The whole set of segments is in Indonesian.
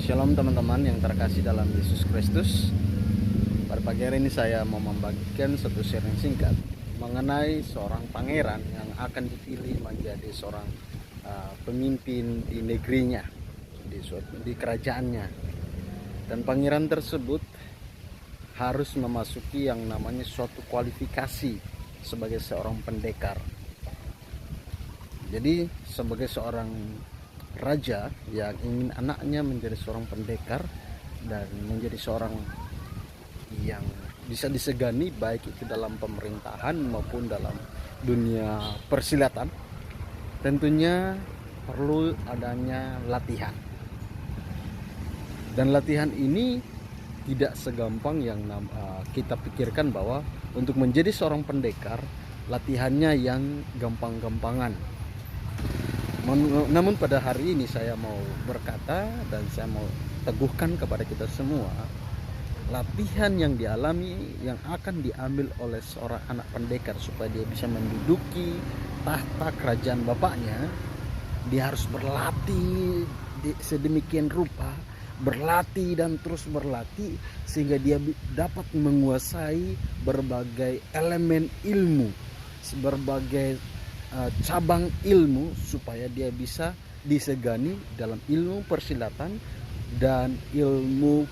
Shalom teman-teman yang terkasih dalam Yesus Kristus. Pada pagi hari ini saya mau membagikan satu sharing singkat mengenai seorang pangeran yang akan dipilih menjadi seorang pemimpin di negerinya, di kerajaannya. Dan pangeran tersebut harus memasuki yang namanya suatu kualifikasi sebagai seorang pendekar. Jadi sebagai seorang raja yang ingin anaknya menjadi seorang pendekar dan menjadi seorang yang bisa disegani, baik itu dalam pemerintahan maupun dalam dunia persilatan, tentunya perlu adanya latihan. Dan latihan ini tidak segampang yang kita pikirkan, bahwa untuk menjadi seorang pendekar latihannya yang gampang-gampangan. Namun pada hari ini saya mau berkata dan saya mau teguhkan kepada kita semua, latihan yang dialami yang akan diambil oleh seorang anak pendekar supaya dia bisa menduduki tahta kerajaan bapaknya, dia harus berlatih sedemikian rupa, berlatih dan terus berlatih sehingga dia dapat menguasai berbagai elemen ilmu, berbagai cabang ilmu, supaya dia bisa disegani dalam ilmu persilatan dan ilmu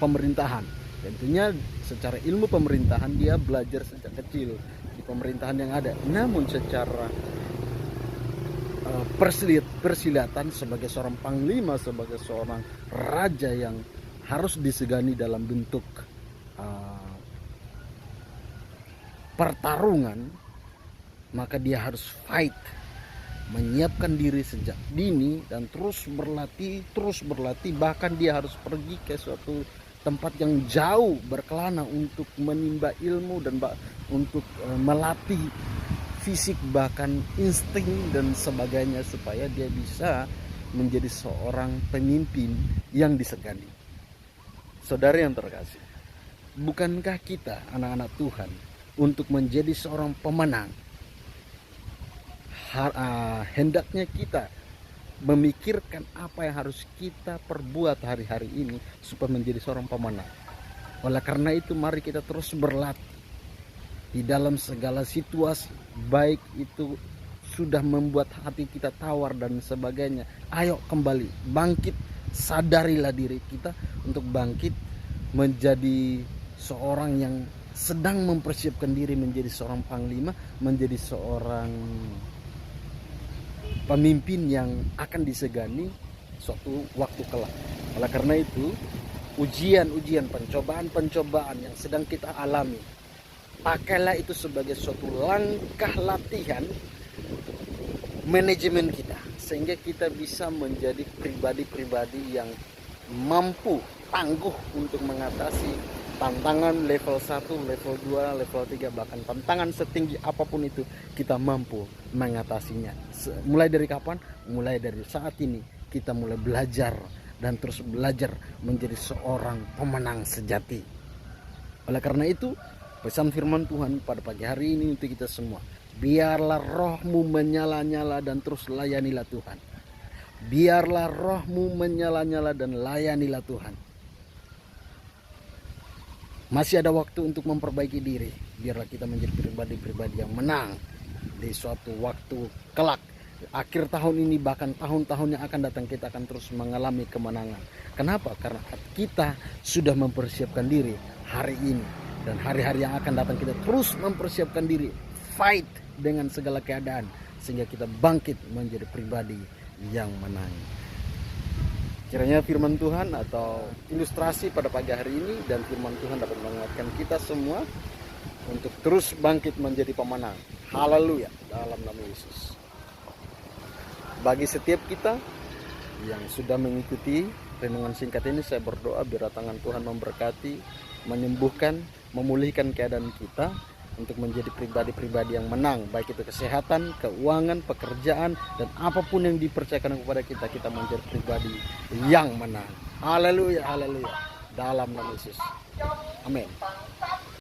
pemerintahan. Tentunya secara ilmu pemerintahan dia belajar sejak kecil di pemerintahan yang ada. Namun secara persilatan sebagai seorang panglima, sebagai seorang raja yang harus disegani dalam bentuk pertarungan, maka dia harus fight, menyiapkan diri sejak dini dan terus berlatih, bahkan dia harus pergi ke suatu tempat yang jauh berkelana untuk menimba ilmu dan untuk melatih fisik, bahkan insting dan sebagainya, supaya dia bisa menjadi seorang pemimpin yang disegani. Saudara yang terkasih, bukankah kita anak-anak Tuhan untuk menjadi seorang pemenang, hendaknya kita memikirkan apa yang harus kita perbuat hari-hari ini supaya menjadi seorang pemenang. Oleh karena itu, mari kita terus berlatih di dalam segala situasi, baik itu sudah membuat hati kita tawar dan sebagainya. Ayo kembali bangkit, sadarilah diri kita untuk bangkit menjadi seorang yang sedang mempersiapkan diri menjadi seorang panglima, menjadi seorang pemimpin yang akan disegani suatu waktu kelak. Oleh karena itu, ujian-ujian, pencobaan-pencobaan yang sedang kita alami, pakailah itu sebagai suatu langkah latihan manajemen kita, sehingga kita bisa menjadi pribadi-pribadi yang mampu, tangguh untuk mengatasi tantangan level 1, level 2, level 3, bahkan tantangan setinggi apapun itu kita mampu mengatasinya. Mulai dari kapan? Mulai dari saat ini kita mulai belajar dan terus belajar menjadi seorang pemenang sejati. Oleh karena itu, pesan firman Tuhan pada pagi hari ini untuk kita semua, biarlah rohmu menyala-nyala dan terus layanilah Tuhan. Biarlah rohmu menyala-nyala dan layanilah Tuhan. Masih ada waktu untuk memperbaiki diri. Biarlah kita menjadi pribadi-pribadi yang menang di suatu waktu kelak. Akhir tahun ini, bahkan tahun-tahun yang akan datang, kita akan terus mengalami kemenangan. Kenapa? Karena kita sudah mempersiapkan diri hari ini. Dan hari-hari yang akan datang kita terus mempersiapkan diri, fight dengan segala keadaan, sehingga kita bangkit menjadi pribadi yang menang. Kiranya firman Tuhan atau ilustrasi pada pagi hari ini dan firman Tuhan dapat menguatkan kita semua untuk terus bangkit menjadi pemenang. Haleluya, dalam nama Yesus. Bagi setiap kita yang sudah mengikuti renungan singkat ini, saya berdoa biar tangan Tuhan memberkati, menyembuhkan, memulihkan keadaan kita untuk menjadi pribadi-pribadi yang menang, baik itu kesehatan, keuangan, pekerjaan, dan apapun yang dipercayakan kepada kita, kita menjadi pribadi yang menang. Haleluya, haleluya, dalam nama Yesus. Amin.